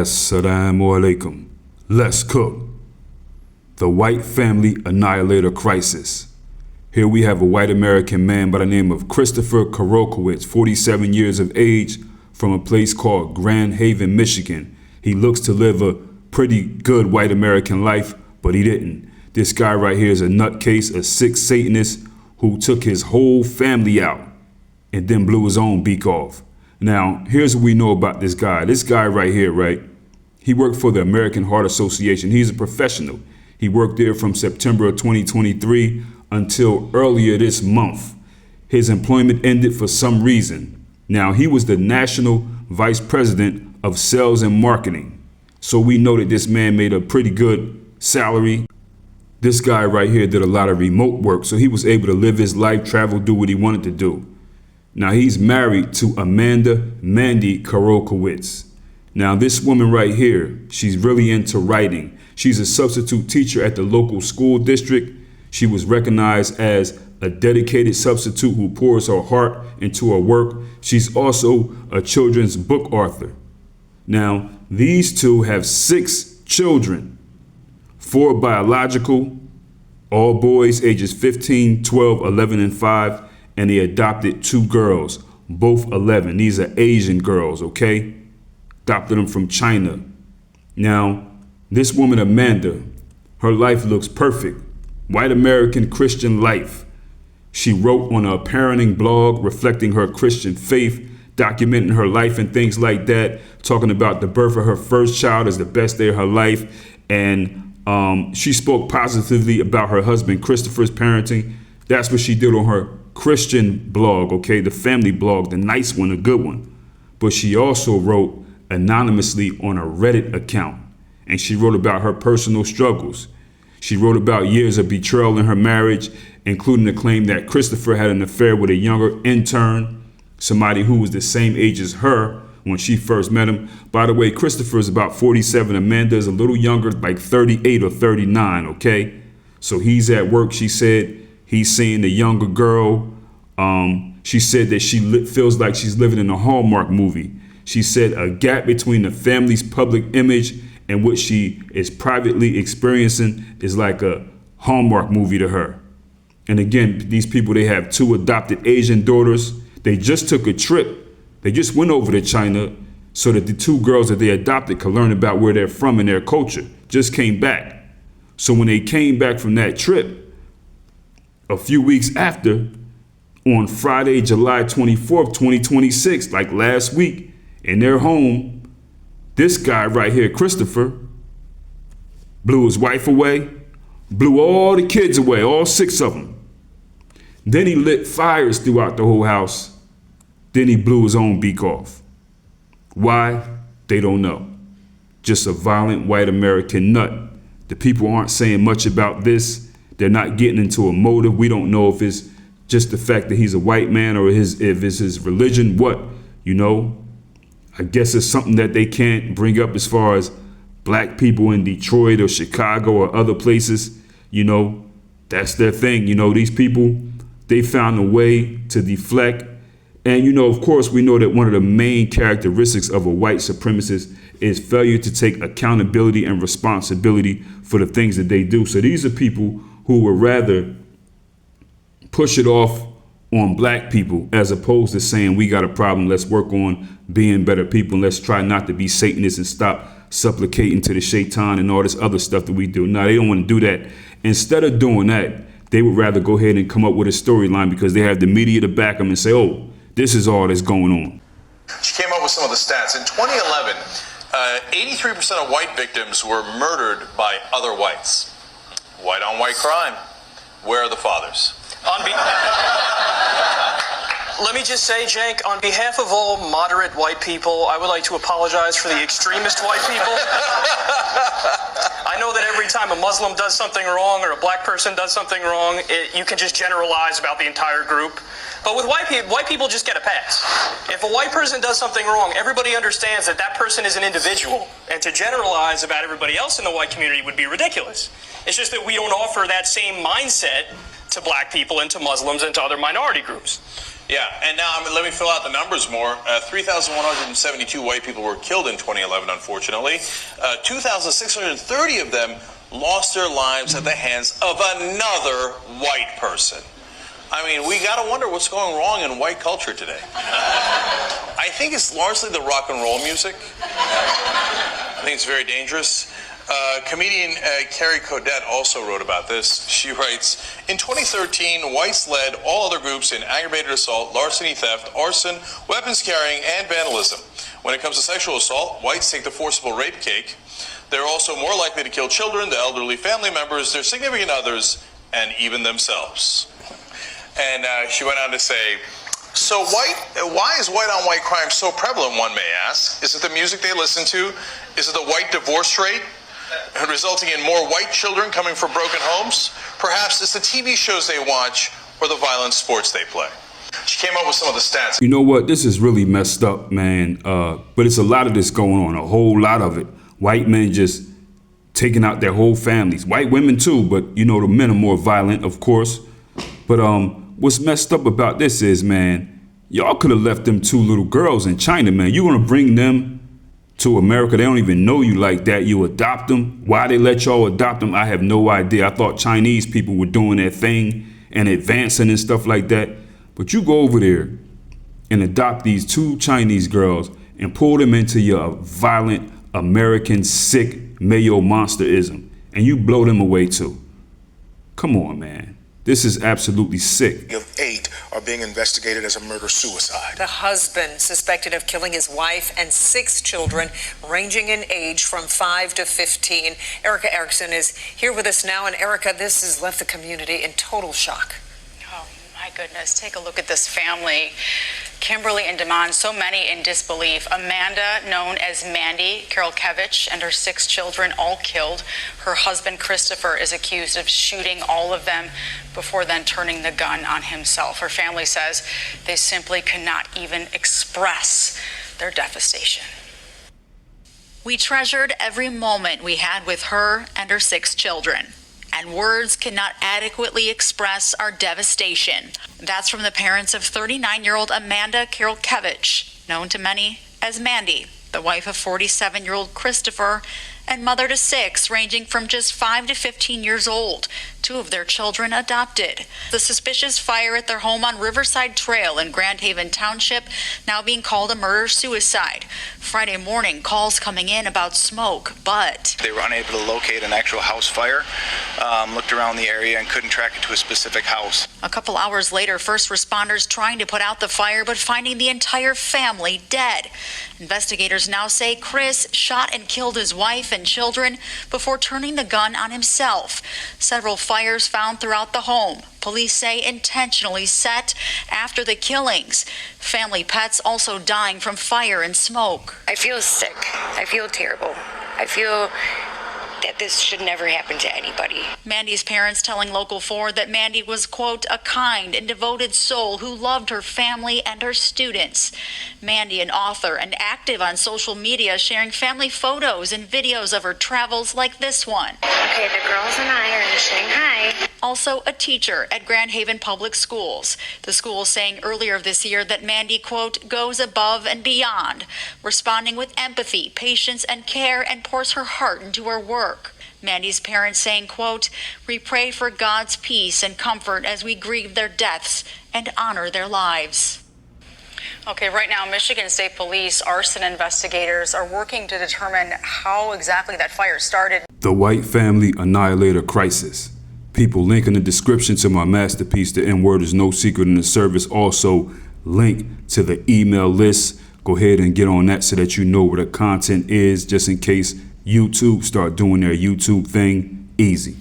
Assalamu alaikum. Let's cook. The white family annihilator crisis. Here we have a white American man by the name of Christopher Karokowitz, 47 years of age, from a place called Grand Haven, Michigan. He looks to live a pretty good white American life, but he didn't. This guy right here is a nutcase, a sick Satanist who took his whole family out and then blew his own beak off. Now, here's what we know about this guy. This guy right here, right? He worked for the American Heart Association. He's a professional. He worked there from September of 2023 until earlier this month. His employment ended for some reason. Now, he was the National Vice President of Sales and Marketing. So we know that this man made a pretty good salary. This guy right here did a lot of remote work, so he was able to live his life, travel, do what he wanted to do. Now, he's married to Amanda Mandy Karokowitz. Now, this woman right here, she's really into writing. She's a substitute teacher at the local school district. She was recognized as a dedicated substitute who pours her heart into her work. She's also a children's book author. Now, these two have 6 children, 4 biological, all boys ages 15, 12, 11, and 5, and they adopted 2 girls, both 11. These are Asian girls, okay? Adopted them from China. Now, this woman, Amanda, her life looks perfect. White American Christian life. She wrote on a parenting blog reflecting her Christian faith, documenting her life and things like that, talking about the birth of her first child as the best day of her life. And she spoke positively about her husband Christopher's parenting. That's what she did on her Christian blog, okay, the family blog, the nice one, a good one. But she also wrote anonymously on a Reddit account, and she wrote about her personal struggles. She wrote about years of betrayal in her marriage, including the claim that Christopher had an affair with a younger intern, somebody who was the same age as her when she first met him. By the way, Christopher is about 47. Amanda is a little younger, like 38 or 39, okay? So he's at work, she said. He's seeing the younger girl. She said that she feels like she's living in a Hallmark movie. She said a gap between the family's public image and what she is privately experiencing is like a Hallmark movie to her. And again, these people, they have 2 adopted Asian daughters. They just took a trip. They just went over to China so that the 2 girls that they adopted could learn about where they're from and their culture. Just came back. So when they came back from that trip, a few weeks after, on Friday, July 24th, 2026, like last week, in their home, this guy right here, Christopher, blew his wife away, blew all the kids away, all 6 of them. Then he lit fires throughout the whole house. Then he blew his own beak off. Why? They don't know. Just a violent white American nut. The people aren't saying much about this. They're not getting into a motive. We don't know if it's just the fact that he's a white man or if it's his religion, what, you know? I guess it's something that they can't bring up as far as black people in Detroit or Chicago or other places. You know, that's their thing. You know, these people, they found a way to deflect. And, you know, of course, we know that one of the main characteristics of a white supremacist is failure to take accountability and responsibility for the things that they do. So these are people who would rather push it off on black people as opposed to saying we got a problem, let's work on being better people, and let's try not to be Satanists and stop supplicating to the shaitan and all this other stuff that we do. No, they don't want to do that. Instead of doing that, they would rather go ahead and come up with a storyline because they have the media to back them and say, oh, this is all that's going on. She came up with some of the stats. In 2011, 83% of white victims were murdered by other whites. White on white crime. Where are the fathers? Let me just say, Cenk, on behalf of all moderate white people, I would like to apologize for the extremist white people. I know that every time a Muslim does something wrong or a black person does something wrong, you can just generalize about the entire group. But with white people just get a pass. If a white person does something wrong, everybody understands that that person is an individual. And to generalize about everybody else in the white community would be ridiculous. It's just that we don't offer that same mindset to black people and to Muslims and to other minority groups. Yeah, and now let me fill out the numbers more. 3,172 white people were killed in 2011, unfortunately. 2,630 of them lost their lives at the hands of another white person. I mean, we got to wonder what's going wrong in white culture today. I think it's largely the rock and roll music. I think it's very dangerous. Comedian Carrie Caudette also wrote about this. She writes, in 2013, whites led all other groups in aggravated assault, larceny, theft, arson, weapons carrying, and vandalism. When it comes to sexual assault, whites take the forcible rape cake. They're also more likely to kill children, the elderly, family members, their significant others, and even themselves. And she went on to say, so why is white-on-white crime so prevalent, one may ask? Is it the music they listen to? Is it the white divorce rate, resulting in more white children coming from broken homes? Perhaps it's the TV shows they watch or the violent sports they play. She came up with some of the stats. You know what? This is really messed up, man. But it's a lot of this going on, a whole lot of it. White men just taking out their whole families. White women too, but you know, the men are more violent, of course. But what's messed up about this is, man, y'all could have left them two little girls in China, man. You want to bring them to America? They don't even know you like that. You adopt them. Why they let y'all adopt them, I have no idea. I thought Chinese people were doing their thing and advancing and stuff like that. But you go over there and adopt these two Chinese girls and pull them into your violent, American, sick Mayo monsterism, and you blow them away too. Come on, man. This is absolutely sick. Of 8 are being investigated as a murder-suicide. The husband suspected of killing his wife and 6 children, ranging in age from 5 to 15. Erica Erickson is here with us now. And Erica, this has left the community in total shock. Oh, my goodness. Take a look at this family. Kimberly and Damon, so many in disbelief. Amanda, known as Mandy Karolkevich, and her 6 children, all killed. Her husband, Christopher, is accused of shooting all of them before then turning the gun on himself. Her family says they simply cannot even express their devastation. We treasured every moment we had with her and her 6 children, and words cannot adequately express our devastation. That's from the parents of 39-year-old Amanda Karolkevich, known to many as Mandy, the wife of 47-year-old Christopher, and mother to 6, ranging from just 5 to 15 years old, 2 of their children adopted. The suspicious fire at their home on Riverside Trail in Grand Haven Township now being called a murder-suicide. Friday morning, calls coming in about smoke, but they were unable to locate an actual house fire, looked around the area and couldn't track it to a specific house. A couple hours later, first responders trying to put out the fire, but finding the entire family dead. Investigators now say Chris shot and killed his wife and children before turning the gun on himself. Several fires found throughout the home. Police say intentionally set after the killings. Family pets also dying from fire and smoke. I feel sick. I feel terrible. I feel that this should never happen to anybody. Mandy's parents telling Local 4 that Mandy was, quote, a kind and devoted soul who loved her family and her students. Mandy, an author and active on social media, sharing family photos and videos of her travels like this one. Okay, the girls and I are in Shanghai. Also a teacher at Grand Haven Public Schools. The school saying earlier this year that Mandy, quote, goes above and beyond, responding with empathy, patience, and care, and pours her heart into her work. Mandy's parents saying, quote, we pray for God's peace and comfort as we grieve their deaths and honor their lives. Okay, right now, Michigan State Police arson investigators are working to determine how exactly that fire started. The White Family Annihilator Crisis. People, link in the description to my masterpiece, The N-Word is No Secret in the Service. Also, link to the email list. Go ahead and get on that so that you know where the content is, just in case YouTube start doing their YouTube thing. Easy.